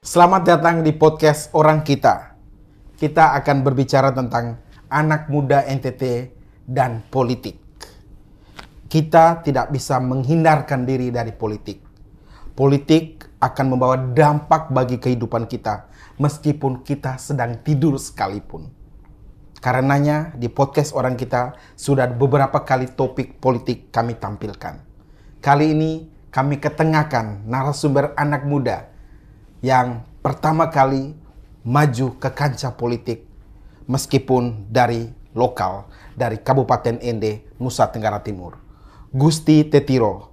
Selamat datang di podcast Orang Kita. Kita akan berbicara tentang anak muda NTT dan politik. Kita tidak bisa menghindarkan diri dari politik. Politik akan membawa dampak bagi kehidupan kita, meskipun kita sedang tidur sekalipun. Karenanya di podcast Orang Kita sudah beberapa kali topik politik kami tampilkan. Kali ini kami ketengahkan narasumber anak muda yang pertama kali maju ke kancah politik meskipun dari lokal, dari Kabupaten Ende, Nusa Tenggara Timur. Gusti Tetiro,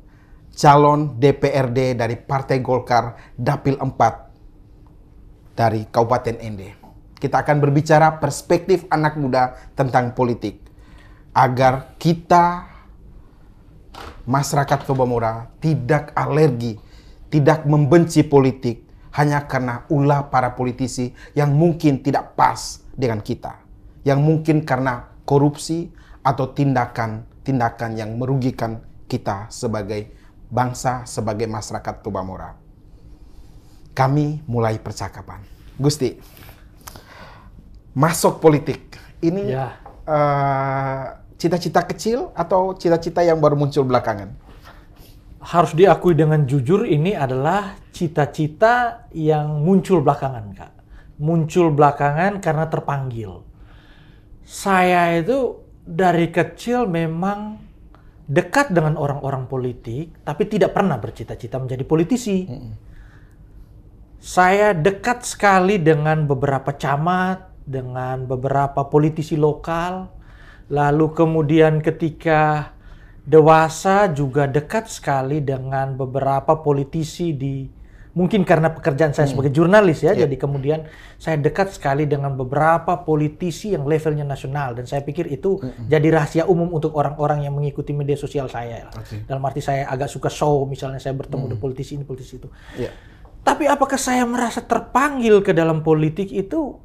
calon DPRD dari Partai Golkar Dapil 4 dari Kabupaten Ende. Kita akan berbicara perspektif anak muda tentang politik agar kita masyarakat Tobamora tidak alergi, tidak membenci politik hanya karena ulah para politisi yang mungkin tidak pas dengan kita, yang mungkin karena korupsi atau tindakan yang merugikan kita sebagai bangsa, sebagai masyarakat Tobamora. Kami mulai percakapan. Gusti, masuk politik ini cita-cita kecil atau cita-cita yang baru muncul belakangan? Harus diakui dengan jujur, ini adalah cita-cita yang muncul belakangan, Kak. Muncul belakangan karena terpanggil. Saya itu dari kecil memang dekat dengan orang-orang politik, tapi tidak pernah bercita-cita menjadi politisi. Saya dekat sekali dengan beberapa camat, dengan beberapa politisi lokal. Lalu kemudian ketika dewasa juga dekat sekali dengan beberapa politisi mungkin karena pekerjaan saya sebagai jurnalis ya, jadi kemudian saya dekat sekali dengan beberapa politisi yang levelnya nasional, dan saya pikir itu jadi rahasia umum untuk orang-orang yang mengikuti media sosial saya. Dalam arti saya agak suka show, misalnya saya bertemu dengan politisi ini, politisi itu. Tapi apakah saya merasa terpanggil ke dalam politik itu?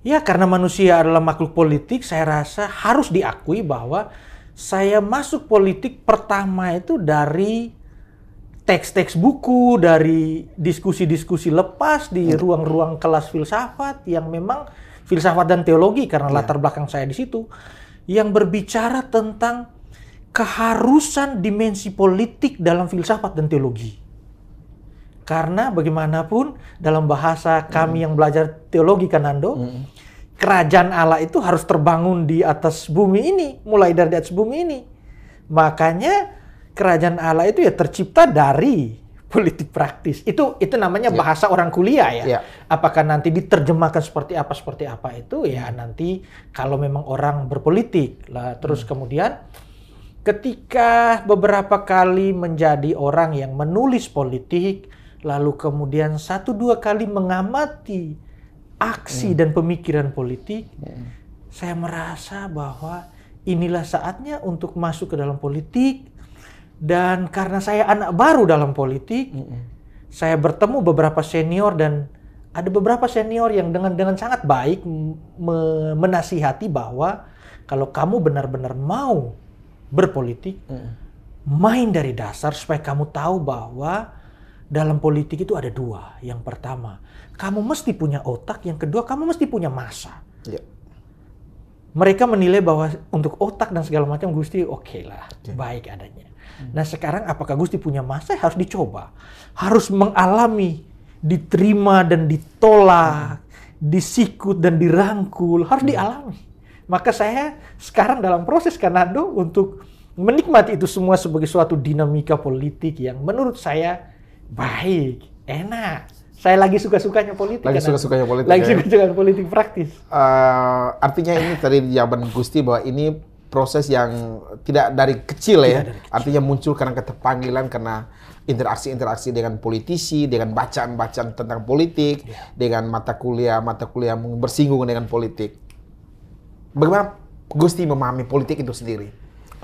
Ya, karena manusia adalah makhluk politik, saya rasa harus diakui bahwa saya masuk politik pertama itu dari teks-teks buku, dari diskusi-diskusi lepas di ruang-ruang kelas filsafat yang memang filsafat dan teologi karena latar belakang saya di situ, yang berbicara tentang keharusan dimensi politik dalam filsafat dan teologi. Karena bagaimanapun dalam bahasa kami yang belajar teologi, Kanando, kerajaan Allah itu harus terbangun di atas bumi ini, mulai dari di atas bumi ini. Makanya kerajaan Allah itu ya tercipta dari politik praktis. Itu namanya bahasa orang kuliah ya. Apakah nanti diterjemahkan seperti apa itu ya nanti kalau memang orang berpolitik lah. Terus kemudian ketika beberapa kali menjadi orang yang menulis politik, lalu kemudian 1-2 kali mengamati aksi dan pemikiran politik, saya merasa bahwa inilah saatnya untuk masuk ke dalam politik. Dan karena saya anak baru dalam politik, saya bertemu beberapa senior, dan ada beberapa senior yang dengan sangat baik menasihati bahwa kalau kamu benar-benar mau berpolitik, main dari dasar supaya kamu tahu bahwa dalam politik itu ada 2. Yang pertama, kamu mesti punya otak. Yang kedua, kamu mesti punya massa. Mereka menilai bahwa untuk otak dan segala macam Gusti oke lah, baik adanya. Nah sekarang apakah Gusti punya massa? Harus dicoba. Harus mengalami, diterima dan ditolak, disikut dan dirangkul. Harus dialami. Maka saya sekarang dalam proses Kanando untuk menikmati itu semua sebagai suatu dinamika politik yang menurut saya baik, enak. Saya lagi suka-sukanya politik. Lagi suka-sukanya politik. Lagi suka-sukanya politik praktis. Artinya ini tadi jawaban Gusti bahwa ini proses yang tidak dari kecil ya. Dari kecil. Artinya muncul karena keterpanggilan, karena interaksi-interaksi dengan politisi, dengan bacaan-bacaan tentang politik, dengan mata kuliah bersinggungan dengan politik. Bagaimana Gusti memahami politik itu sendiri?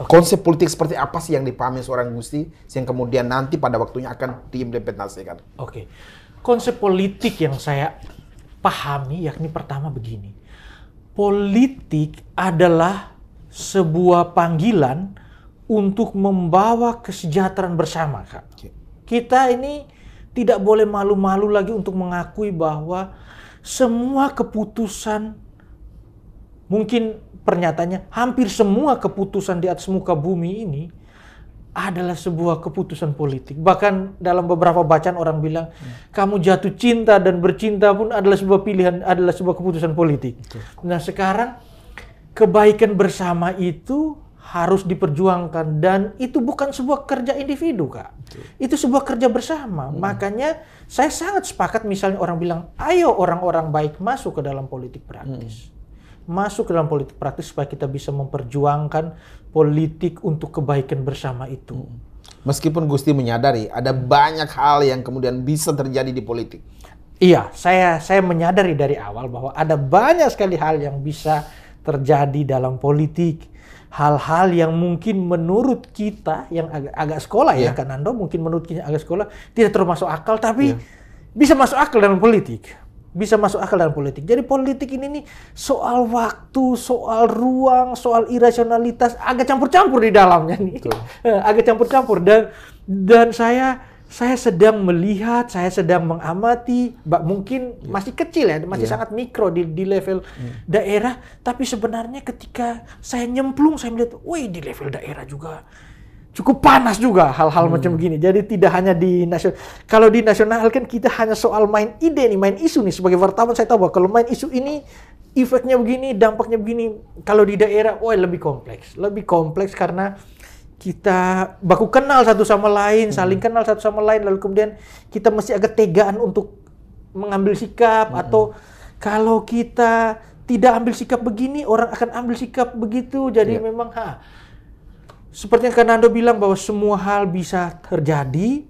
Konsep politik seperti apa sih yang dipahami seorang Gusti yang kemudian nanti pada waktunya akan diimplementasikan? Konsep politik yang saya pahami yakni pertama begini. Politik adalah sebuah panggilan untuk membawa kesejahteraan bersama, Kak. Kita ini tidak boleh malu-malu lagi untuk mengakui bahwa semua keputusan, mungkin pernyataannya hampir semua keputusan di atas muka bumi ini adalah sebuah keputusan politik. Bahkan dalam beberapa bacaan orang bilang, kamu jatuh cinta dan bercinta pun adalah sebuah pilihan, adalah sebuah keputusan politik. Nah sekarang kebaikan bersama itu harus diperjuangkan, dan itu bukan sebuah kerja individu, Kak. Itu sebuah kerja bersama. Makanya saya sangat sepakat misalnya orang bilang, ayo orang-orang baik masuk ke dalam politik praktis. Masuk ke dalam politik praktis supaya kita bisa memperjuangkan politik untuk kebaikan bersama itu. Meskipun Gusti menyadari ada banyak hal yang kemudian bisa terjadi di politik. Iya, saya menyadari dari awal bahwa ada banyak sekali hal yang bisa terjadi dalam politik. Hal-hal yang mungkin menurut kita yang agak sekolah ya, Kak Nando, mungkin menurut kita agak sekolah tidak termasuk akal, tapi bisa masuk akal dalam politik. Bisa masuk akal dalam politik. Jadi politik ini nih soal waktu, soal ruang, soal irasionalitas, agak campur-campur di dalamnya nih. Agak campur-campur, dan saya sedang melihat, saya sedang mengamati, mungkin masih kecil ya, masih sangat mikro di level daerah, tapi sebenarnya ketika saya nyemplung, saya melihat, wih di level daerah juga cukup panas juga hal-hal macam begini. Jadi tidak hanya di nasional. Kalau di nasional kan kita hanya soal main ide nih, main isu nih. Sebagai wartawan saya tahu bahwa kalau main isu ini efeknya begini, dampaknya begini. Kalau di daerah, wah lebih kompleks. Lebih kompleks karena kita baku kenal satu sama lain, saling kenal satu sama lain, lalu kemudian kita mesti agak tegaan untuk mengambil sikap, atau kalau kita tidak ambil sikap begini, orang akan ambil sikap begitu. Jadi memang seperti yang Kanando bilang bahwa semua hal bisa terjadi,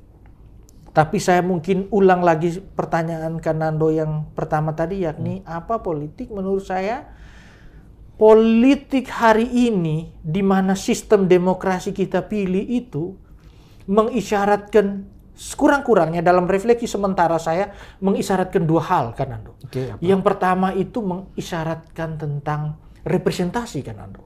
tapi saya mungkin ulang lagi pertanyaan Kanando yang pertama tadi, yakni apa politik? Menurut saya, politik hari ini di mana sistem demokrasi kita pilih itu mengisyaratkan, sekurang-kurangnya dalam refleksi sementara saya mengisyaratkan dua hal, Kanando. Yang pertama itu mengisyaratkan tentang representasi, kan Ando.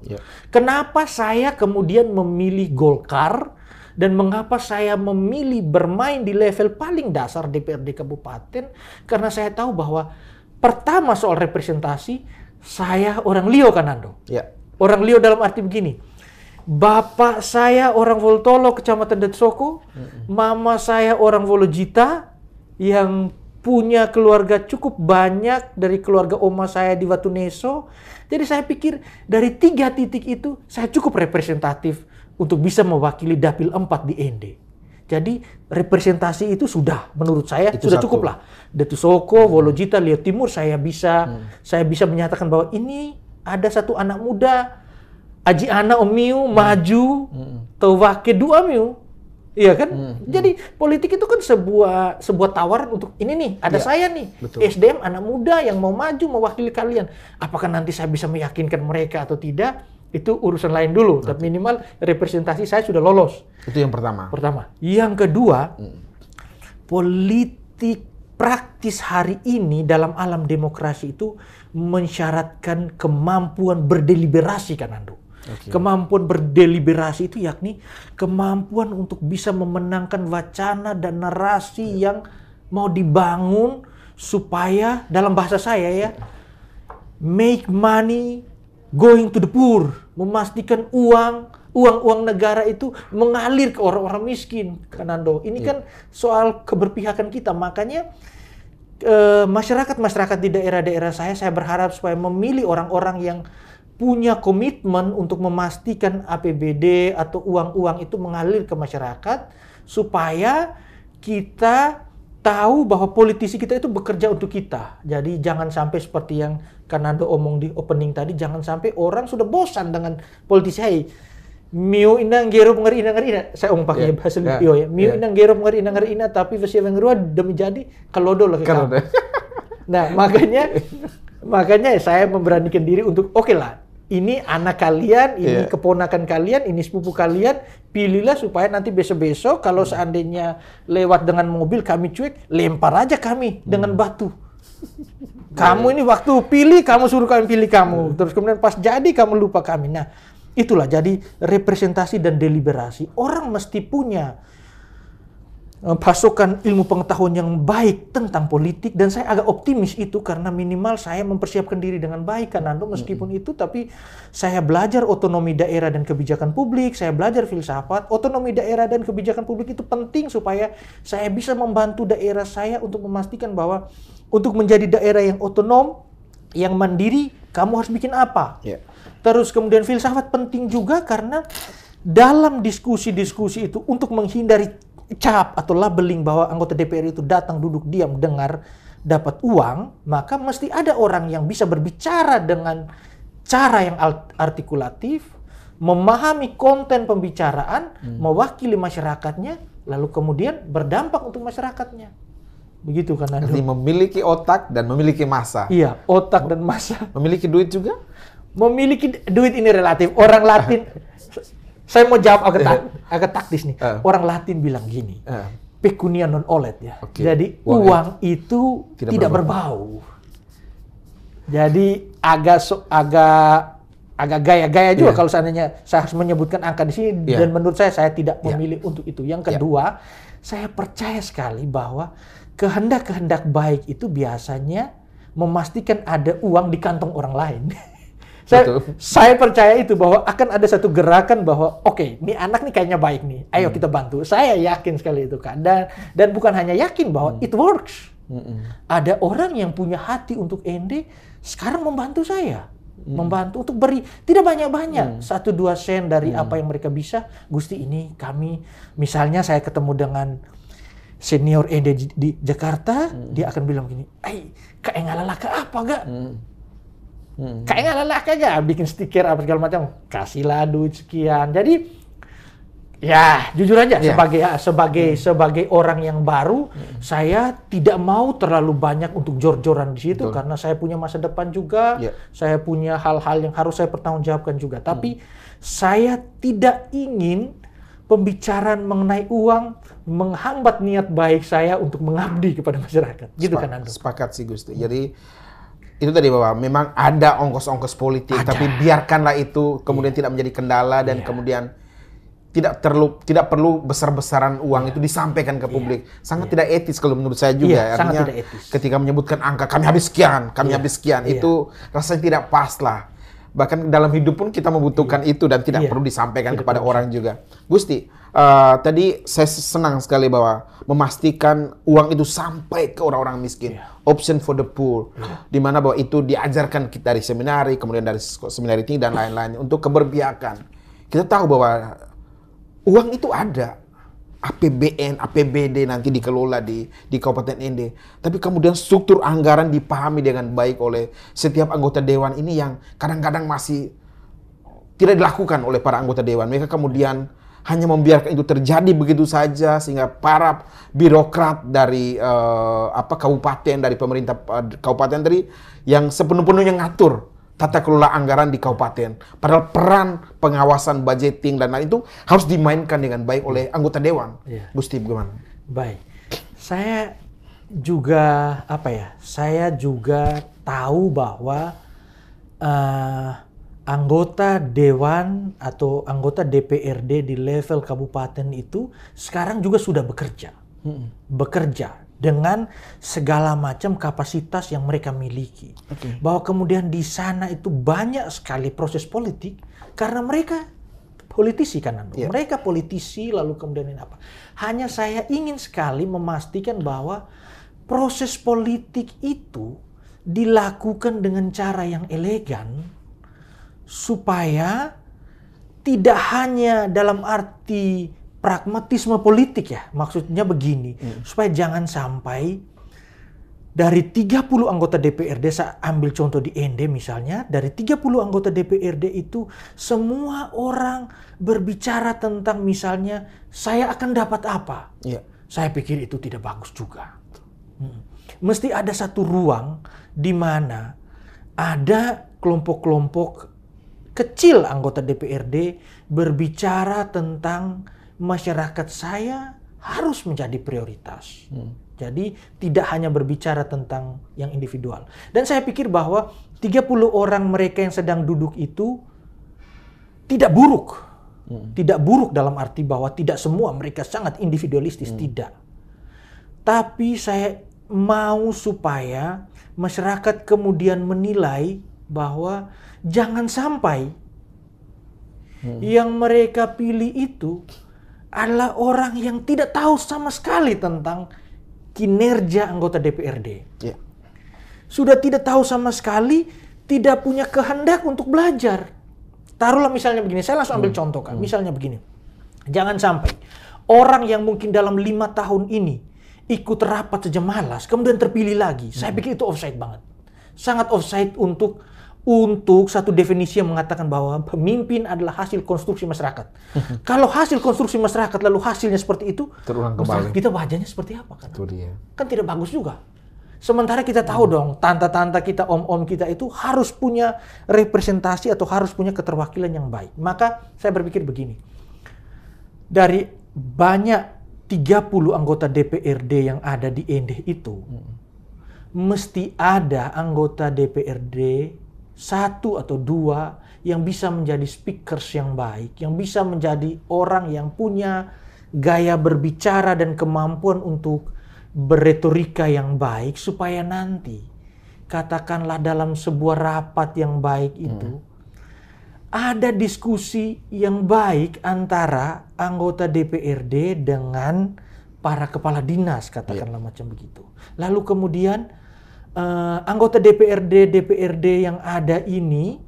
Kenapa saya kemudian memilih Golkar dan mengapa saya memilih bermain di level paling dasar DPRD kabupaten? Karena saya tahu bahwa pertama soal representasi, saya orang Liau, kan Ando. Orang Liau dalam arti begini, bapak saya orang Voltolo, Kecamatan Detsoko, mama saya orang Wolojita yang punya keluarga cukup banyak dari keluarga oma saya di Watuneso. Jadi saya pikir dari 3 titik itu saya cukup representatif untuk bisa mewakili Dapil 4 di ND. Jadi representasi itu sudah, menurut saya itu sudah cukup lah. Detsoko, Wolojita, Liau Timur, saya bisa menyatakan bahwa ini ada satu anak muda, Aji Ana Omiu, maju, Tawake Dua Miu. Iya kan? Jadi politik itu kan sebuah tawaran untuk ini nih, ada saya nih, SDM anak muda yang mau maju mewakili kalian. Apakah nanti saya bisa meyakinkan mereka atau tidak? Itu urusan lain dulu. Tapi minimal representasi saya sudah lolos. Itu yang pertama. Yang kedua, politik praktis hari ini dalam alam demokrasi itu mensyaratkan kemampuan berdeliberasi, kan Ando. Kemampuan berdeliberasi itu yakni kemampuan untuk bisa memenangkan wacana dan narasi yang mau dibangun supaya dalam bahasa saya ya, make money going to the poor, memastikan uang negara itu mengalir ke orang-orang miskin, kan Ando. Ini kan soal keberpihakan kita, makanya masyarakat di daerah-daerah saya berharap supaya memilih orang-orang yang punya komitmen untuk memastikan APBD atau uang-uang itu mengalir ke masyarakat, supaya kita tahu bahwa politisi kita itu bekerja untuk kita. Jadi jangan sampai seperti yang Kanando omong di opening tadi, jangan sampai orang sudah bosan dengan politisi. Hey, miu inang gero ngeri ina. Saya pakai bahasa Liau ya. Miu inang gero ngeri ina, tapi versi yang kedua demi jadi kalodo lagi. Nah, makanya saya memberanikan diri untuk oke lah. Ini anak kalian, ini keponakan kalian, ini sepupu kalian, pilihlah supaya nanti besok-besok kalau seandainya lewat dengan mobil kami cuek, lempar aja kami dengan batu. Kamu ini waktu pilih, kamu suruh kami pilih kamu. Terus kemudian pas jadi kamu lupa kami. Nah, itulah jadi representasi dan deliberasi. Orang mesti punya pasokan ilmu pengetahuan yang baik tentang politik, dan saya agak optimis itu karena minimal saya mempersiapkan diri dengan baik kan Nando, meskipun itu, tapi saya belajar otonomi daerah dan kebijakan publik, saya belajar filsafat. Otonomi daerah dan kebijakan publik itu penting supaya saya bisa membantu daerah saya untuk memastikan bahwa untuk menjadi daerah yang otonom, yang mandiri, kamu harus bikin apa. Terus kemudian filsafat penting juga karena dalam diskusi-diskusi itu untuk menghindari cap atau labeling bahwa anggota DPR itu datang, duduk, diam, dengar, dapat uang, maka mesti ada orang yang bisa berbicara dengan cara yang artikulatif, memahami konten pembicaraan, mewakili masyarakatnya, lalu kemudian berdampak untuk masyarakatnya. Begitu kan Nando? Jadi memiliki otak dan memiliki masa. Iya, otak dan masa. Memiliki duit juga? Memiliki duit ini relatif. Orang Latin, saya mau jawab agak taktis nih. Orang Latin bilang gini, pecunia non olet ya. Jadi uang itu tidak berbau. Jadi agak gaya-gaya juga kalau seandainya saya harus menyebutkan angka di sini. Dan menurut saya tidak memilih untuk itu. Yang kedua, saya percaya sekali bahwa kehendak-kehendak baik itu biasanya memastikan ada uang di kantong orang lain. Saya percaya itu bahwa akan ada satu gerakan bahwa oke, ini anak nih kayaknya baik nih, ayo kita bantu. Saya yakin sekali itu kan, dan bukan hanya yakin bahwa it works. Ada orang yang punya hati untuk ende sekarang membantu saya, membantu untuk beri tidak banyak-banyak, 1-2 sen dari apa yang mereka bisa. Gusti, ini kami, misalnya saya ketemu dengan senior ende di Jakarta, dia akan bilang gini, kayak ngalalaka apa gak? Kayaknya lelaki aja bikin stiker apa segala macam, kasihlah duit sekian. Jadi ya jujur aja sebagai orang yang baru, saya tidak mau terlalu banyak untuk jor-joran di situ. Karena saya punya masa depan juga, saya punya hal-hal yang harus saya pertanggungjawabkan juga. Tapi saya tidak ingin pembicaraan mengenai uang menghambat niat baik saya untuk mengabdi kepada masyarakat. Gitu kan Ando? Sepakat sih Gusti. Jadi itu tadi bahwa memang ada ongkos-ongkos politik, tapi biarkanlah itu kemudian tidak menjadi kendala, dan kemudian tidak perlu besar-besaran uang itu disampaikan ke publik. Sangat tidak etis kalau menurut saya juga. Artinya ketika menyebutkan angka kami habis sekian, itu rasanya tidak pas lah. Bahkan dalam hidup pun kita membutuhkan itu dan tidak perlu disampaikan kepada orang juga. Gusti, tadi saya senang sekali bahwa memastikan uang itu sampai ke orang-orang miskin. Option for the poor. Di mana bahwa itu diajarkan kita dari seminari, kemudian dari seminari tinggi dan lain-lain untuk keberpihakan. Kita tahu bahwa uang itu ada. APBN, APBD nanti dikelola di Kabupaten Ende. Tapi kemudian struktur anggaran dipahami dengan baik oleh setiap anggota dewan ini yang kadang-kadang masih tidak dilakukan oleh para anggota dewan. Mereka kemudian hanya membiarkan itu terjadi begitu saja, sehingga para birokrat dari kabupaten, dari pemerintah kabupaten tadi yang sepenuh-penuhnya ngatur tata kelola anggaran di kabupaten. Padahal peran pengawasan budgeting dan lain itu harus dimainkan dengan baik oleh anggota dewan. Gusti, bagaimana? Baik. Saya juga saya juga tahu bahwa anggota dewan atau anggota DPRD di level kabupaten itu sekarang juga sudah bekerja. Bekerja dengan segala macam kapasitas yang mereka miliki. Bahwa kemudian di sana itu banyak sekali proses politik karena mereka politisi kan. Mereka politisi, lalu kemudian ini apa. Hanya saya ingin sekali memastikan bahwa proses politik itu dilakukan dengan cara yang elegan supaya tidak hanya dalam arti pragmatisme politik ya, maksudnya begini, supaya jangan sampai dari 30 anggota DPRD, saya ambil contoh di Ende misalnya, dari 30 anggota DPRD itu semua orang berbicara tentang misalnya saya akan dapat apa. Saya pikir itu tidak bagus juga. Mesti ada satu ruang di mana ada kelompok-kelompok kecil anggota DPRD berbicara tentang masyarakat saya harus menjadi prioritas. Jadi tidak hanya berbicara tentang yang individual. Dan saya pikir bahwa 30 orang mereka yang sedang duduk itu tidak buruk. Tidak buruk dalam arti bahwa tidak semua mereka sangat individualistis, tidak. Tapi saya mau supaya masyarakat kemudian menilai bahwa jangan sampai yang mereka pilih itu adalah orang yang tidak tahu sama sekali tentang kinerja anggota DPRD. Yeah. Sudah tidak tahu sama sekali, tidak punya kehendak untuk belajar. Taruhlah misalnya begini, saya langsung ambil contoh kan. Misalnya begini, jangan sampai orang yang mungkin dalam 5 tahun ini ikut rapat sejam malas, kemudian terpilih lagi. Saya pikir itu offside banget. Sangat offside untuk satu definisi yang mengatakan bahwa pemimpin adalah hasil konstruksi masyarakat. Kalau hasil konstruksi masyarakat lalu hasilnya seperti itu, terulang kembali. Kita wajahnya seperti apa kan? Itu dia. Kan tidak bagus juga. Sementara kita tahu dong, tante-tante kita, om-om kita itu harus punya representasi atau harus punya keterwakilan yang baik. Maka saya berpikir begini, dari banyak 30 anggota DPRD yang ada di Ende itu, mesti ada anggota DPRD 1 atau 2 yang bisa menjadi speakers yang baik, yang bisa menjadi orang yang punya gaya berbicara dan kemampuan untuk berretorika yang baik, supaya nanti katakanlah dalam sebuah rapat yang baik itu ada diskusi yang baik antara anggota DPRD dengan para kepala dinas, katakanlah macam begitu. Lalu kemudian anggota DPRD yang ada ini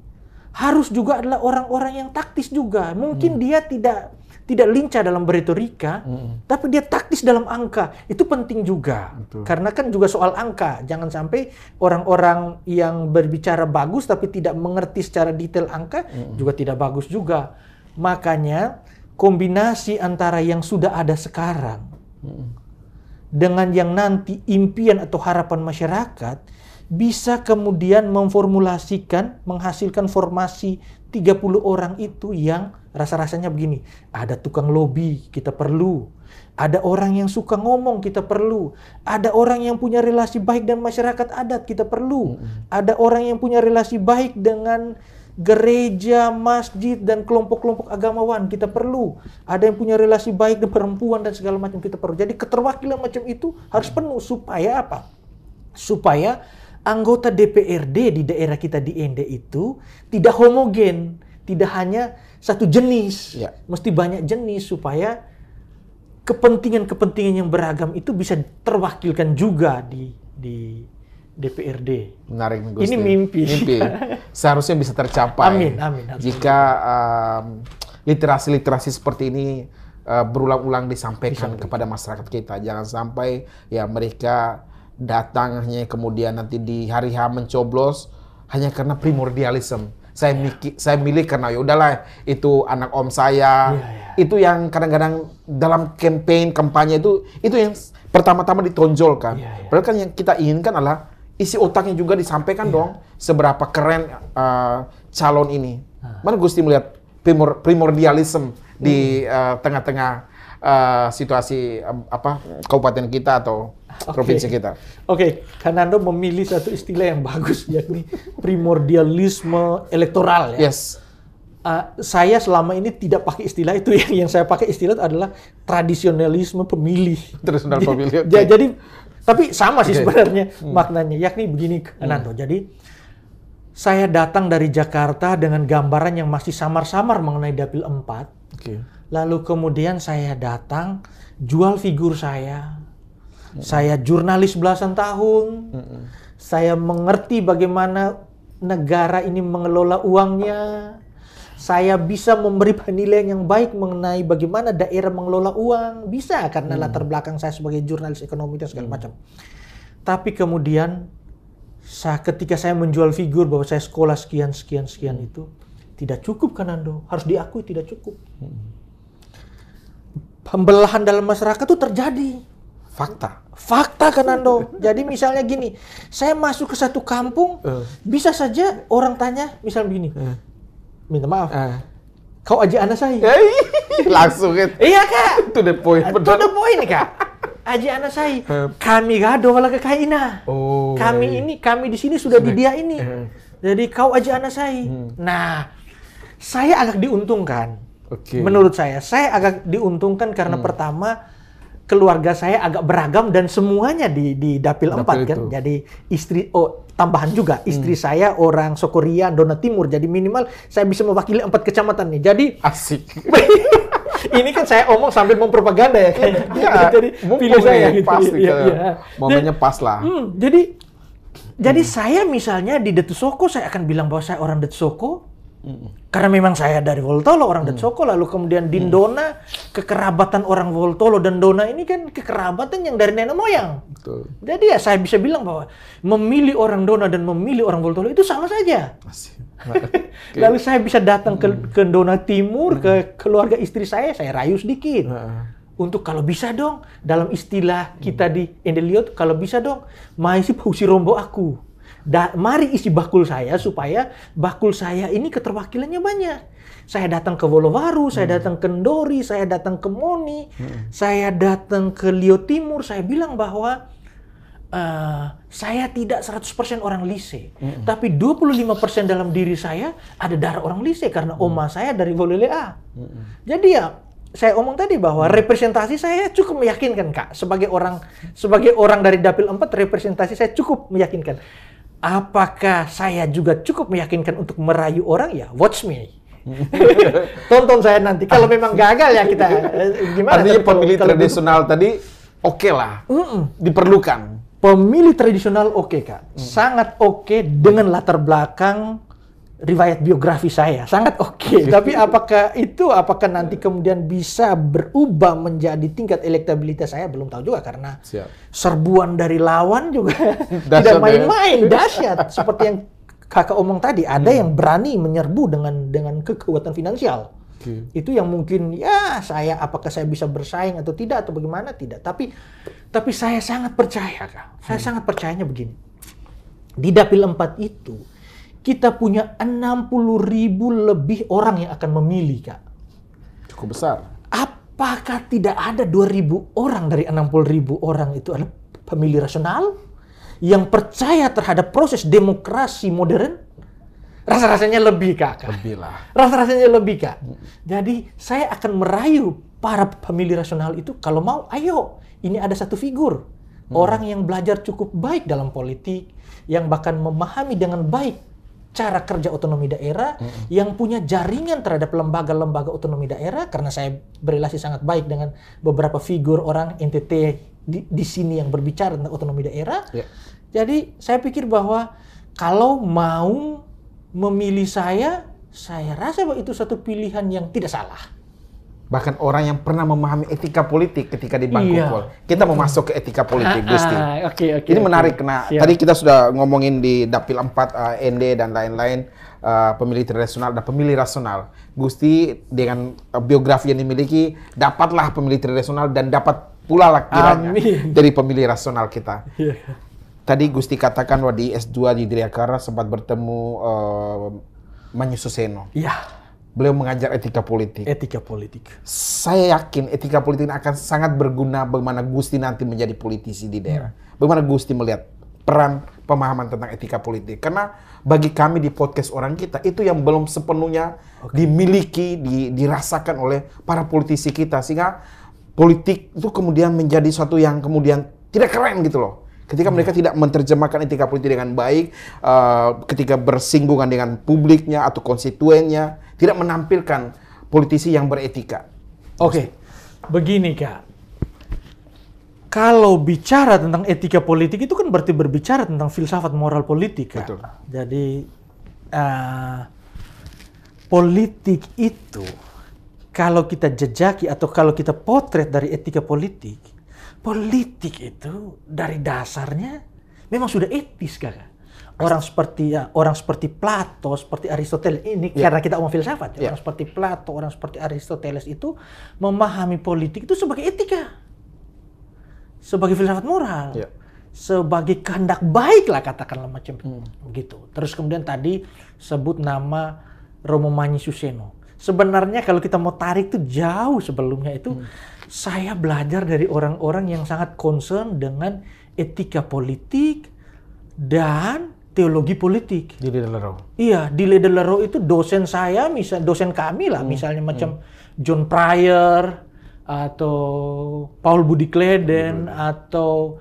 harus juga adalah orang-orang yang taktis juga. Mungkin dia tidak lincah dalam berretorika, tapi dia taktis dalam angka. Itu penting juga. Betul. Karena kan juga soal angka. Jangan sampai orang-orang yang berbicara bagus tapi tidak mengerti secara detail angka juga tidak bagus juga. Makanya kombinasi antara yang sudah ada sekarang dengan yang nanti impian atau harapan masyarakat bisa kemudian memformulasikan, menghasilkan formasi 30 orang itu yang rasa-rasanya begini. Ada tukang lobby, kita perlu. Ada orang yang suka ngomong, kita perlu. Ada orang yang punya relasi baik dengan masyarakat adat, kita perlu. Ada orang yang punya relasi baik dengan gereja, masjid, dan kelompok-kelompok agamawan, kita perlu. Ada yang punya relasi baik dengan perempuan dan segala macam, kita perlu. Jadi keterwakilan macam itu harus penuh. Supaya apa? Supaya anggota DPRD di daerah kita di Ende itu tidak homogen, tidak hanya satu jenis, mesti banyak jenis, supaya kepentingan-kepentingan yang beragam itu bisa terwakilkan juga di DPRD. Menarik, Gusti. Ini mimpi. Seharusnya bisa tercapai. Amin. Jika literasi-literasi seperti ini berulang-ulang disampaikan kepada masyarakat kita, jangan sampai ya mereka datangnya kemudian nanti di hari H mencoblos hanya karena primordialisme. Saya milih karena ya udahlah itu anak om saya. Itu yang kadang-kadang dalam kampanye itu yang pertama-tama ditonjolkan. Padahal kan yang kita inginkan adalah isi otaknya juga disampaikan dong, seberapa keren calon ini. Mana Gusti melihat primordialisme di tengah-tengah situasi kabupaten kita atau provinsi kita? Oke, Kanando memilih satu istilah yang bagus, yakni primordialisme elektoral. Ya? Yes. Saya selama ini tidak pakai istilah itu. Yang saya pakai istilah itu adalah tradisionalisme pemilih. Tradisional pemilih. Jadi, tapi sama sih sebenarnya maknanya, yakni begini, Kanando. Jadi, saya datang dari Jakarta dengan gambaran yang masih samar-samar mengenai Dapil 4. Lalu kemudian saya datang, jual figur saya. Saya jurnalis belasan tahun. Saya mengerti bagaimana negara ini mengelola uangnya. Saya bisa memberi penilaian yang baik mengenai bagaimana daerah mengelola uang. Bisa, karena latar belakang saya sebagai jurnalis ekonomi dan segala macam. Tapi kemudian ketika saya menjual figur bahwa saya sekolah sekian itu, tidak cukup, Kanando. Harus diakui tidak cukup. Pembelahan dalam masyarakat itu terjadi. Fakta, Kanando. Jadi misalnya gini, saya masuk ke satu kampung, bisa saja orang tanya, misalnya begini, minta maaf, kau aji anak saya. Langsung itu. Iya, Kak. To the point. To the point, Kak. Aji anak saya. Kami gado wala kekaina. Kami di sini sudah di dia ini. Jadi kau aji anak saya. Nah, saya agak diuntungkan. Menurut saya agak diuntungkan karena pertama, keluarga saya agak beragam dan semuanya di Dapil 4 kan. itu. Jadi istri, tambahan juga, istri saya orang Sokoria, Dona Timur. Jadi minimal saya bisa mewakili 4 kecamatan nih. Jadi Asik. ini kan saya omong sambil mempropaganda ya kayaknya. Ya, Jadi pilih saya gitu. pas gitu. Iya. Momennya pas lah. Jadi saya misalnya di Detusoko saya akan bilang bahwa saya orang Detusoko. Karena memang saya dari Woltolo, orang Detusoko, lalu kemudian di Dona, kekerabatan orang Woltolo dan Dona ini kan kekerabatan yang dari nenek moyang. Betul. Jadi ya saya bisa bilang bahwa memilih orang Dona dan memilih orang Woltolo itu sama saja. Asik. Lalu saya bisa datang ke Dona Timur, ke keluarga istri saya rayu sedikit. Untuk kalau bisa dong, dalam istilah kita di Endeliot, kalau bisa dong, maisi pausi rombo aku. Mari isi bakul saya supaya bakul saya ini keterwakilannya banyak. Saya datang ke Wolowaru, saya datang ke Ndori, saya datang ke Moni, saya datang ke Lio Timur, saya bilang bahwa saya tidak 100% orang Lise, tapi 25% dalam diri saya ada darah orang Lise karena oma saya dari Wolelea. Jadi ya saya omong tadi bahwa representasi saya cukup meyakinkan, Kak. Sebagai orang dari Dapil 4, representasi saya cukup meyakinkan. Apakah saya juga cukup meyakinkan untuk merayu orang? Ya, watch me. Tonton saya nanti. Kalau memang gagal ya kita gimana? Artinya pemilih tradisional tadi oke lah, diperlukan. Pemilih tradisional oke, Kak. Sangat oke dengan latar belakang riwayat biografi saya. Sangat oke. Tapi apakah nanti kemudian bisa berubah menjadi tingkat elektabilitas saya? Belum tahu juga karena serbuan dari lawan juga tidak main-main, dahsyat. Seperti yang kakak omong tadi, ada yang berani menyerbu dengan kekuatan finansial. Itu yang mungkin ya apakah saya bisa bersaing atau tidak atau bagaimana tidak. Tapi saya sangat percaya, Kak. Saya sangat percayanya begini. Di Dapil 4 itu kita punya 60.000 lebih orang yang akan memilih, Kak. Cukup besar. Apakah tidak ada 2.000 orang dari 60.000 orang itu adalah pemilih rasional yang percaya terhadap proses demokrasi modern? Rasa-rasanya lebih, Kak. Lebih lah. Rasa-rasanya lebih, Kak. Jadi saya akan merayu para pemilih rasional itu, kalau mau, ayo. Ini ada satu figur. Orang yang belajar cukup baik dalam politik, yang bahkan memahami dengan baik cara kerja otonomi daerah, yang punya jaringan terhadap lembaga-lembaga otonomi daerah, karena saya berrelasi sangat baik dengan beberapa figur orang NTT di sini yang berbicara tentang otonomi daerah. Jadi saya pikir bahwa kalau mau memilih saya rasa bahwa itu satu pilihan yang tidak salah. Bahkan orang yang pernah memahami etika politik ketika di bangku pol. Kita mau masuk ke etika politik, Gusti. Ini menarik, karena tadi kita sudah ngomongin di Dapil 4, ND dan lain-lain, pemilih tradisional dan pemilih rasional. Gusti dengan biografi yang dimiliki, dapatlah pemilih tradisional dan dapat pula lah kiranya dari pemilih rasional kita. Tadi Gusti katakan bahwa di S2 di Driakara sempat bertemu Manyu Suseno. Beliau mengajar etika politik. Etika politik. Saya yakin etika politik akan sangat berguna bagaimana Gusti nanti menjadi politisi di daerah. Bagaimana Gusti melihat peran pemahaman tentang etika politik. Karena bagi kami di podcast Orang Kita, itu yang belum sepenuhnya dimiliki, dirasakan oleh para politisi kita. Sehingga politik itu kemudian menjadi suatu yang kemudian tidak keren gitu loh. Ketika mereka tidak menerjemahkan etika politik dengan baik, ketika bersinggungan dengan publiknya atau konstituennya, tidak menampilkan politisi yang beretika. Begini, Kak. Kalau bicara tentang etika politik itu kan berarti berbicara tentang filsafat moral politik, Kak. Betul. Jadi politik itu kalau kita jejaki atau kalau kita potret dari etika politik itu dari dasarnya memang sudah etis, Kak. Orang seperti Plato, seperti Aristoteles ini karena kita omong filsafat, orang seperti Plato, orang seperti Aristoteles itu memahami politik itu sebagai etika, sebagai filsafat moral, sebagai kehendak baik lah katakanlah macam begitu. Terus kemudian tadi sebut nama Romo Manyu Suseno. Sebenarnya kalau kita mau tarik tuh jauh sebelumnya itu saya belajar dari orang-orang yang sangat concern dengan etika politik dan teologi politik. Di Ledelaro. Iya, di Ledelaro itu dosen saya, dosen kami lah, misalnya macam John Pryor, atau Paul Budi Kleden, atau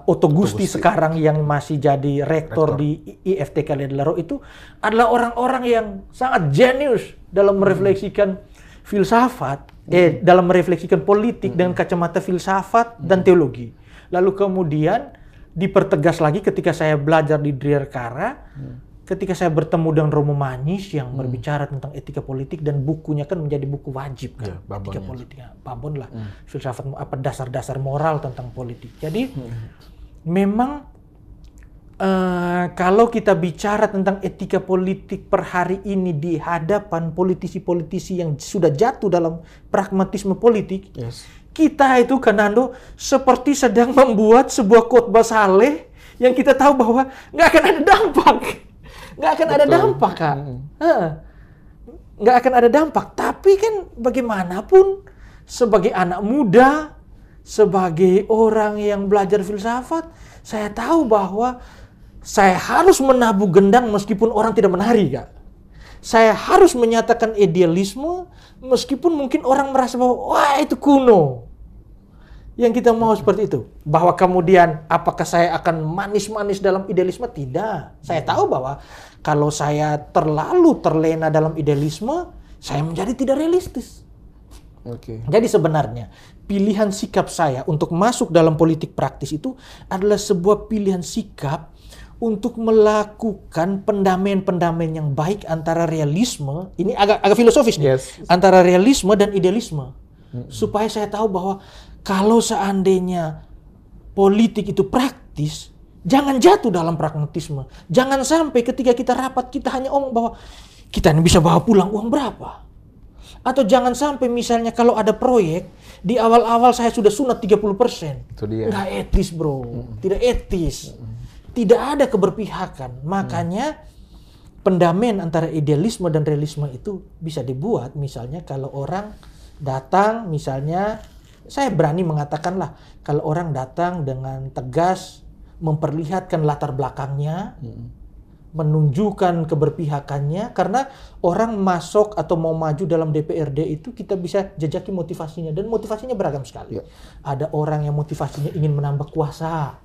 Otto Gusti sekarang yang masih jadi rektor di IFTK Ledlaro, itu adalah orang-orang yang sangat jenius dalam merefleksikan filsafat, dalam merefleksikan politik dengan kacamata filsafat dan teologi. Lalu kemudian dipertegas lagi ketika saya belajar di Dirkara, ketika saya bertemu dengan Romo Manis yang berbicara tentang etika politik, dan bukunya kan menjadi buku wajib kan, etika politik. Babon lah, filsafat apa dasar-dasar moral tentang politik. Jadi memang kalau kita bicara tentang etika politik per hari ini di hadapan politisi-politisi yang sudah jatuh dalam pragmatisme politik, kita itu Kanando seperti sedang membuat sebuah khotbah saleh yang kita tahu bahwa nggak akan ada dampak. Nggak akan ada dampak, Kak. Nggak akan ada dampak. Tapi kan bagaimanapun sebagai anak muda, sebagai orang yang belajar filsafat, saya tahu bahwa saya harus menabuh gendang meskipun orang tidak menari, Kak. Saya harus menyatakan idealisme meskipun mungkin orang merasa bahwa wah itu kuno. Yang kita mau seperti itu. Bahwa kemudian apakah saya akan manis-manis dalam idealisme? Tidak. Saya tahu bahwa kalau saya terlalu terlena dalam idealisme, saya menjadi tidak realistis. Jadi sebenarnya pilihan sikap saya untuk masuk dalam politik praktis itu adalah sebuah pilihan sikap untuk melakukan pendamaian-pendamaian yang baik antara realisme, ini agak filosofis nih, antara realisme dan idealisme. Supaya saya tahu bahwa kalau seandainya politik itu praktis, jangan jatuh dalam pragmatisme. Jangan sampai ketika kita rapat, kita hanya omong bahwa kita ini bisa bawa pulang uang berapa. Atau jangan sampai misalnya kalau ada proyek, di awal-awal saya sudah sunat 30%. Itu dia. Nggak etis, bro. Tidak etis. Tidak ada keberpihakan. Makanya pendamaian antara idealisme dan realisme itu bisa dibuat misalnya kalau orang datang, misalnya saya berani mengatakanlah kalau orang datang dengan tegas memperlihatkan latar belakangnya, menunjukkan keberpihakannya, karena orang masuk atau mau maju dalam DPRD itu kita bisa jejaki motivasinya, dan motivasinya beragam sekali. Ada orang yang motivasinya ingin menambah kuasa.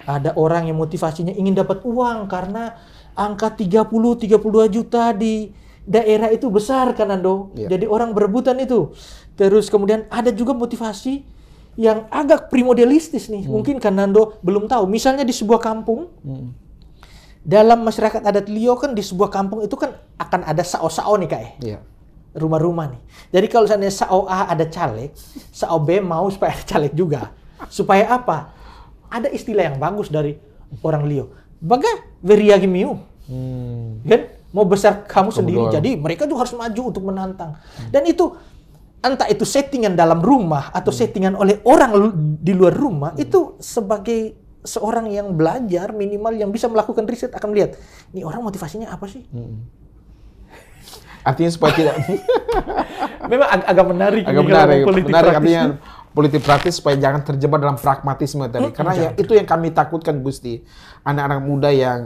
Ada orang yang motivasinya ingin dapat uang karena angka 30-32 juta di daerah itu besar kan Ando. Jadi orang berebutan itu. Terus kemudian ada juga motivasi yang agak primordialistis nih. Mungkin kan Ando belum tahu. Misalnya di sebuah kampung, dalam masyarakat adat Liau kan di sebuah kampung itu kan akan ada sao-sao nih Kak. Rumah-rumah nih. Jadi kalau misalnya sao A ada caleg, sao B mau supaya ada caleg juga. Supaya apa? Ada istilah yang bagus dari orang Liau. Baga veriagi miu. Kan? Mau besar kamu sendiri. Jadi mereka juga harus maju untuk menantang. Dan itu entah itu settingan dalam rumah atau settingan oleh orang di luar rumah, itu sebagai seorang yang belajar minimal yang bisa melakukan riset akan melihat ini orang motivasinya apa sih? Artinya supaya tidak memang agak menarik. Menarik artinya politik praktis supaya jangan terjebak dalam pragmatisme tadi. Karena ya, itu yang kami takutkan Gusti. Anak-anak muda yang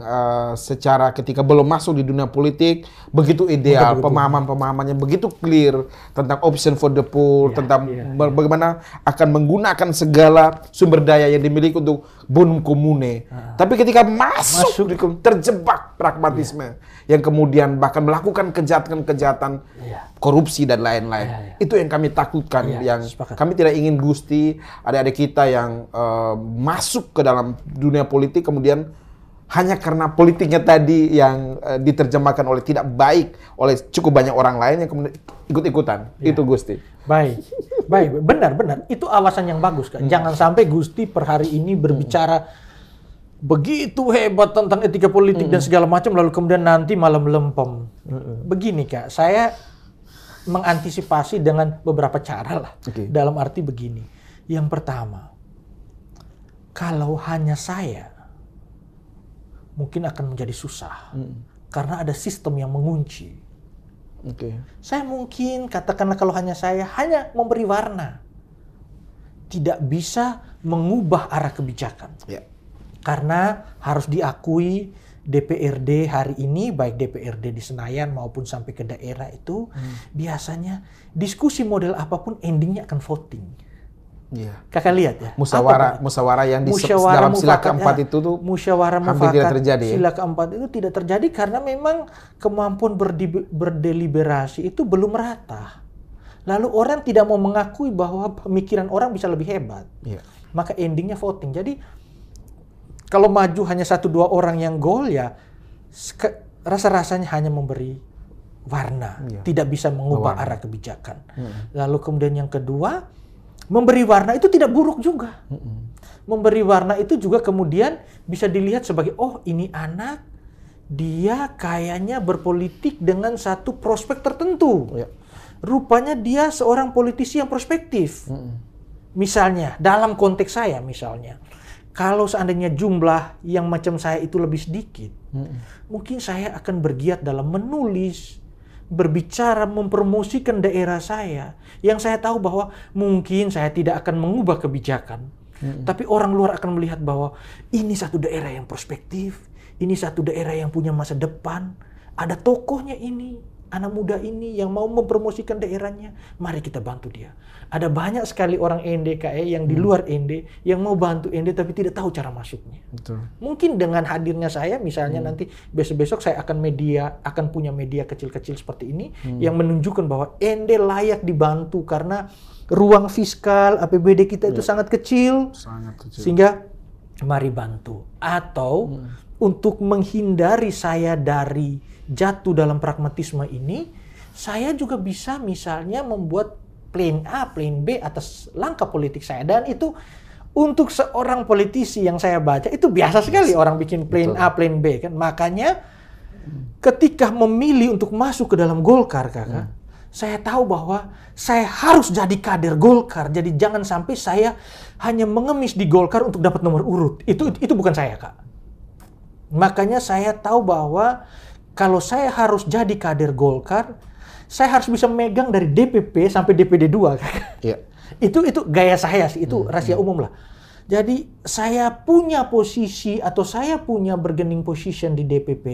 secara ketika belum masuk di dunia politik begitu ideal, pemahaman-pemahamannya begitu clear tentang option for the poor, tentang bagaimana akan menggunakan segala sumber daya yang dimiliki untuk bonum commune. Tapi ketika masuk terjebak pragmatisme yang kemudian bahkan melakukan kejahatan-kejahatan korupsi dan lain-lain. Itu yang kami takutkan, yang kami tidak ingin Gusti, adik-adik kita yang masuk ke dalam dunia politik kemudian hanya karena politiknya tadi yang diterjemahkan oleh tidak baik oleh cukup banyak orang lain yang kemudian ikut-ikutan. Itu Gusti. Baik, benar. Itu awasan yang bagus kan. Jangan sampai Gusti per hari ini berbicara begitu hebat tentang etika politik dan segala macam, lalu kemudian nanti malah melempem. Begini Kak, saya mengantisipasi dengan beberapa cara lah. Dalam arti begini. Yang pertama, kalau hanya saya, mungkin akan menjadi susah. Karena ada sistem yang mengunci. Saya mungkin, katakanlah kalau hanya saya, hanya memberi warna. Tidak bisa mengubah arah kebijakan. Karena harus diakui DPRD hari ini, baik DPRD di Senayan maupun sampai ke daerah itu, biasanya diskusi model apapun endingnya akan voting. Iya. Kakak lihat ya. Musyawarah yang dalam sila keempat itu tuh musyawarah hampir tidak terjadi. Sila keempat itu tidak terjadi karena memang kemampuan berdeliberasi itu belum merata. Lalu orang tidak mau mengakui bahwa pemikiran orang bisa lebih hebat. Iya. Maka endingnya voting. Jadi kalau maju hanya 1-2 orang yang gol ya rasa-rasanya hanya memberi warna, tidak bisa mengubah arah kebijakan. Lalu kemudian yang kedua, memberi warna itu tidak buruk juga. Memberi warna itu juga kemudian bisa dilihat sebagai, oh ini anak, dia kayaknya berpolitik dengan satu prospek tertentu. Rupanya dia seorang politisi yang prospektif. Misalnya, dalam konteks saya misalnya, kalau seandainya jumlah yang macam saya itu lebih sedikit, mungkin saya akan bergiat dalam menulis, berbicara, mempromosikan daerah saya, yang saya tahu bahwa mungkin saya tidak akan mengubah kebijakan, tapi orang luar akan melihat bahwa ini satu daerah yang prospektif, ini satu daerah yang punya masa depan, ada tokohnya ini, anak muda ini yang mau mempromosikan daerahnya, mari kita bantu dia. Ada banyak sekali orang NDKE yang di luar ND yang mau bantu ND tapi tidak tahu cara masuknya. Betul. Mungkin dengan hadirnya saya, misalnya nanti besok-besok saya akan punya media kecil-kecil seperti ini yang menunjukkan bahwa ND layak dibantu karena ruang fiskal APBD kita itu sangat kecil, sehingga mari bantu. Atau untuk menghindari saya dari jatuh dalam pragmatisme ini, saya juga bisa misalnya membuat plan A, plan B atas langkah politik saya. Dan itu untuk seorang politisi yang saya baca, itu biasa sekali orang bikin plan A, plan B kan. Makanya ketika memilih untuk masuk ke dalam Golkar, Kakak, saya tahu bahwa saya harus jadi kader Golkar. Jadi jangan sampai saya hanya mengemis di Golkar untuk dapat nomor urut. Itu bukan saya, Kak. Makanya saya tahu bahwa kalau saya harus jadi kader Golkar, saya harus bisa megang dari DPP sampai DPD 2. Iya. Itu gaya saya sih, itu rahasia umum lah. Jadi saya punya posisi atau saya punya bargaining position di DPP,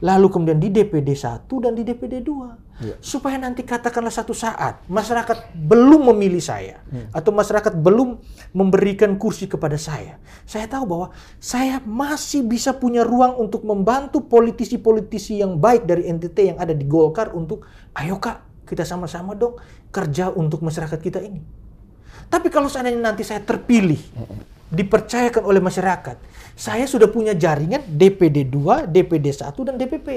lalu kemudian di DPD 1 dan di DPD 2. Supaya nanti katakanlah satu saat masyarakat belum memilih saya atau masyarakat belum memberikan kursi kepada saya tahu bahwa saya masih bisa punya ruang untuk membantu politisi-politisi yang baik dari NTT yang ada di Golkar untuk, ayo Kak, kita sama-sama dong kerja untuk masyarakat kita ini. Tapi kalau seandainya nanti saya terpilih, dipercayakan oleh masyarakat, saya sudah punya jaringan DPD 2, DPD 1, dan DPP.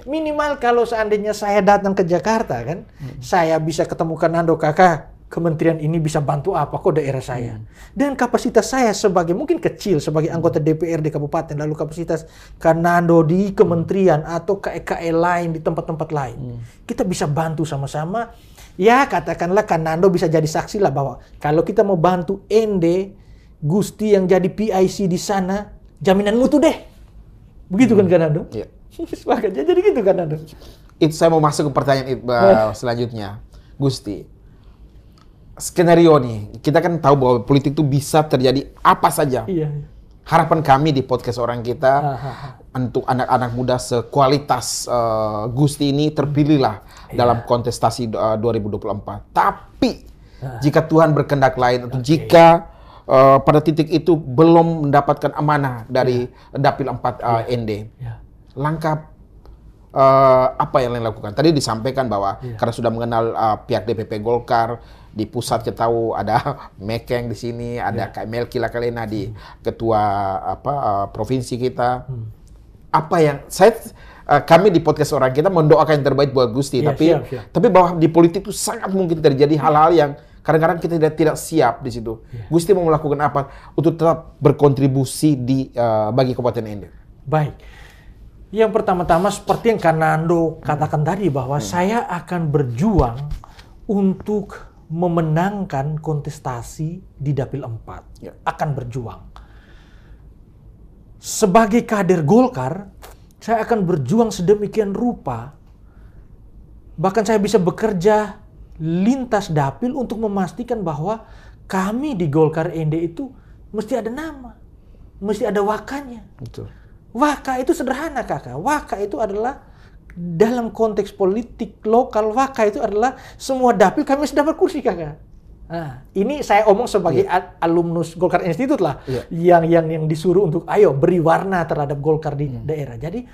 Minimal kalau seandainya saya datang ke Jakarta kan, saya bisa ketemukan Nando, kakak, kementerian ini bisa bantu apa kok daerah saya. Dan kapasitas saya sebagai mungkin kecil, sebagai anggota DPRD kabupaten, lalu kapasitas Kanando di kementerian atau KE lain di tempat-tempat lain. Kita bisa bantu sama-sama. Ya katakanlah Kanando bisa jadi saksi lah bahwa kalau kita mau bantu ND, Gusti yang jadi PIC di sana, jaminan mutu deh. Begitu kan Kanando? Iya. Sepakat. Jadi gitu Kanando. Itu saya mau masuk ke pertanyaan selanjutnya. Gusti, skenario nih, kita kan tahu bahwa politik itu bisa terjadi apa saja. Iya. Harapan kami di podcast Orang Kita untuk anak-anak muda sekualitas Gusti ini terpilihlah dalam kontestasi 2024. Tapi jika Tuhan berkehendak lain atau jika pada titik itu belum mendapatkan amanah dari Dapil 4 ND, langkah apa yang lakukan? Tadi disampaikan bahwa karena sudah mengenal pihak DPP Golkar di pusat, kita tahu ada Mekeng di sini, ada Kak Melki Lakalena di ketua provinsi kita. Apa yang kami di podcast Orang Kita mendoakan yang terbaik buat Gusti, tapi bahwa di politik itu sangat mungkin terjadi hal-hal yang kadang-kadang kita tidak siap di situ. Gusti mau melakukan apa untuk tetap berkontribusi bagi Kabupaten ND? Baik. Yang pertama-tama seperti yang Kanando katakan tadi bahwa saya akan berjuang untuk memenangkan kontestasi di Dapil 4. Akan berjuang. Sebagai kader Golkar, saya akan berjuang sedemikian rupa. Bahkan saya bisa bekerja lintas dapil untuk memastikan bahwa kami di Golkar ND itu mesti ada nama, mesti ada wakanya. Betul. Waka itu sederhana kakak. Waka itu adalah dalam konteks politik lokal, Waka itu adalah semua dapil kami harus dapat kursi kakak. Nah, ini saya omong sebagai alumnus Golkar Institute lah, yang disuruh untuk ayo beri warna terhadap Golkar di daerah. Jadi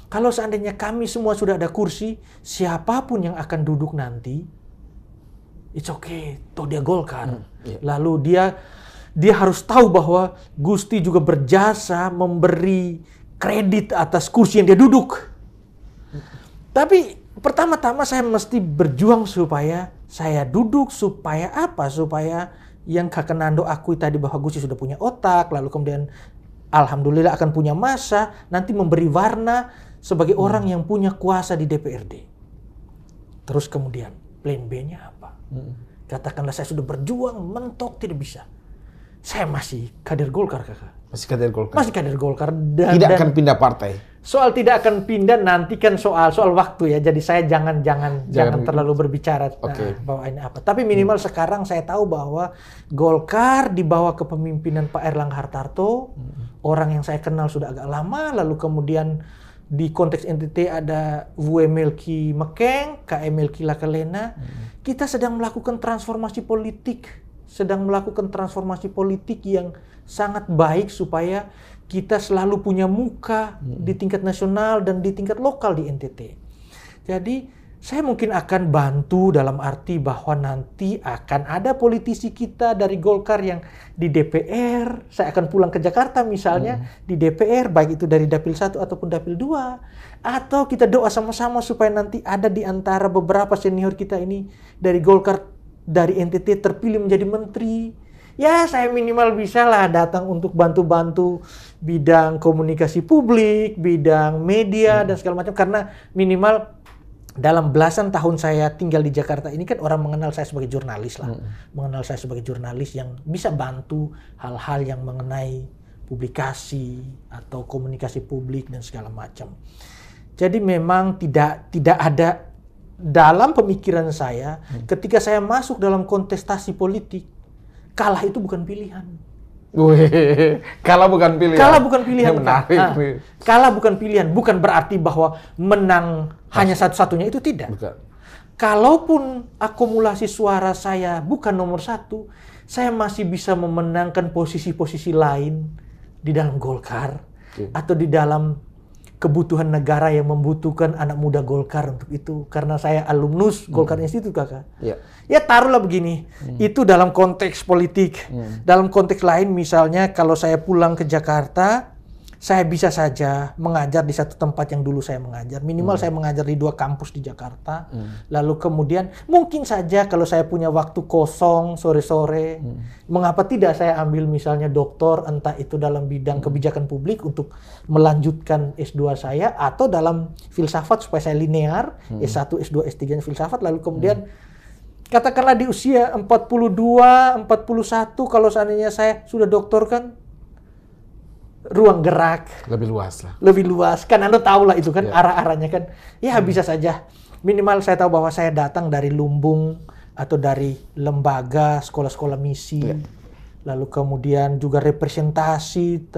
kalau seandainya kami semua sudah ada kursi, siapapun yang akan duduk nanti, it's okay, toh dia Golkar. Lalu dia harus tahu bahwa Gusti juga berjasa memberi kredit atas kursi yang dia duduk. Tapi pertama-tama saya mesti berjuang supaya saya duduk, supaya apa? Supaya yang Kakak Nando akui tadi bahwa Gusti sudah punya otak, lalu kemudian alhamdulillah akan punya masa, nanti memberi warna sebagai orang yang punya kuasa di DPRD. Terus kemudian plan B-nya apa? Katakanlah saya sudah berjuang, mentok tidak bisa. Saya masih kader Golkar kakak. Masih kader Golkar? Masih kader Golkar. Tidak akan pindah partai? Soal tidak akan pindah nanti kan soal waktu ya. Jadi saya jangan terlalu berbicara bahwa ini apa. Tapi minimal sekarang saya tahu bahwa Golkar dibawa kepemimpinan Pak Erlangga Hartarto. Orang yang saya kenal sudah agak lama. Lalu kemudian di konteks NTT ada Vue Melki Mekeng, KM Melki Lakalena. Kita sedang melakukan transformasi politik. Yang sangat baik supaya kita selalu punya muka di tingkat nasional dan di tingkat lokal di NTT. Jadi saya mungkin akan bantu dalam arti bahwa nanti akan ada politisi kita dari Golkar yang di DPR. Saya akan pulang ke Jakarta misalnya di DPR, baik itu dari Dapil 1 ataupun Dapil 2. Atau kita doa sama-sama supaya nanti ada di antara beberapa senior kita ini dari Golkar, dari NTT terpilih menjadi menteri. Ya saya minimal bisa lah datang untuk bantu-bantu bidang komunikasi publik, bidang media dan segala macam. Karena minimal dalam belasan tahun saya tinggal di Jakarta ini kan orang mengenal saya sebagai jurnalis lah. Mengenal saya sebagai jurnalis yang bisa bantu hal-hal yang mengenai publikasi atau komunikasi publik dan segala macam. Jadi memang tidak ada dalam pemikiran saya ketika saya masuk dalam kontestasi politik, kalah itu bukan pilihan. Kalah bukan pilihan. Kalah bukan pilihan. Kalah bukan pilihan. Bukan berarti bahwa menang hanya satu-satunya, itu tidak. Bukan. Kalaupun akumulasi suara saya bukan nomor 1, saya masih bisa memenangkan posisi-posisi lain di dalam Golkar atau di dalam kebutuhan negara yang membutuhkan anak muda Golkar untuk itu. Karena saya alumnus Golkar Institute kakak. Ya taruhlah begini, itu dalam konteks politik. Dalam konteks lain misalnya kalau saya pulang ke Jakarta, saya bisa saja mengajar di satu tempat yang dulu saya mengajar. Minimal saya mengajar di 2 kampus di Jakarta. Lalu kemudian mungkin saja kalau saya punya waktu kosong sore-sore, mengapa tidak saya ambil misalnya doktor, entah itu dalam bidang kebijakan publik untuk melanjutkan S2 saya, atau dalam filsafat supaya saya linear, S1, S2, S3 filsafat, lalu kemudian katakanlah di usia 42, 41 kalau seandainya saya sudah doktor kan, ruang gerak lebih luas lah. Lebih luas. Kan Anda tahu lah itu kan arah-arahnya kan. Ya bisa saja. Minimal saya tahu bahwa saya datang dari lumbung atau dari lembaga sekolah-sekolah misi. Lalu kemudian juga representasi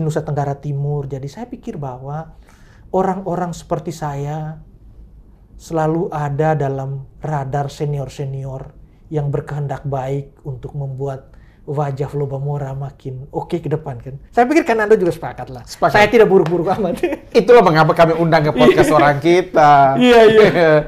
Nusa Tenggara Timur. Jadi saya pikir bahwa orang-orang seperti saya selalu ada dalam radar senior-senior yang berkehendak baik untuk membuat wajah Flobamora makin oke ke depan kan. Saya pikir kan Anda juga sepakat lah. Saya tidak buruk-buruk amat. Itulah mengapa kami undang ke podcast orang kita. Iya.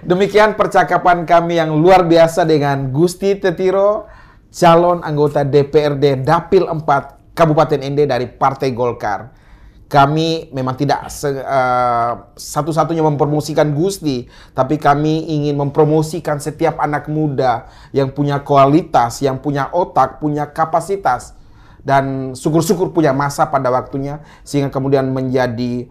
Demikian percakapan kami yang luar biasa dengan Gusti Tetiro, calon anggota DPRD Dapil 4 Kabupaten Ende dari Partai Golkar. Kami memang tidak satu-satunya mempromosikan Gusti, tapi kami ingin mempromosikan setiap anak muda yang punya kualitas, yang punya otak, punya kapasitas, dan syukur-syukur punya masa pada waktunya, sehingga kemudian menjadi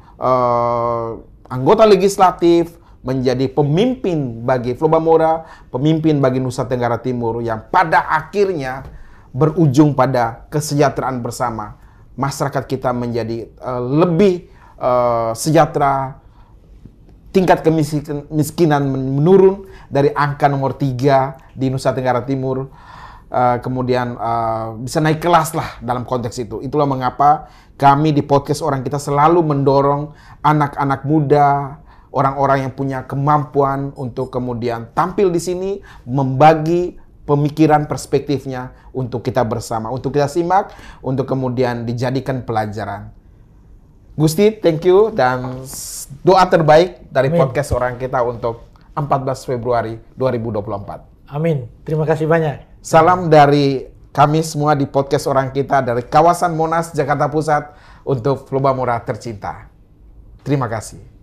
anggota legislatif, menjadi pemimpin bagi Flobamora, pemimpin bagi Nusa Tenggara Timur, yang pada akhirnya berujung pada kesejahteraan bersama. Masyarakat kita menjadi lebih sejahtera, tingkat kemiskinan menurun dari angka nomor 3 di Nusa Tenggara Timur. kemudian bisa naik kelas lah dalam konteks itu. Itulah mengapa kami di podcast Orang Kita selalu mendorong anak-anak muda, orang-orang yang punya kemampuan untuk kemudian tampil di sini, membagi pemikiran perspektifnya untuk kita bersama, untuk kita simak, untuk kemudian dijadikan pelajaran. Gusti, thank you, dan doa terbaik dari podcast Orang Kita untuk 14 Februari 2024. Amin. Terima kasih banyak. Salam dari kami semua di podcast Orang Kita dari kawasan Monas, Jakarta Pusat untuk Lomba Mora tercinta. Terima kasih.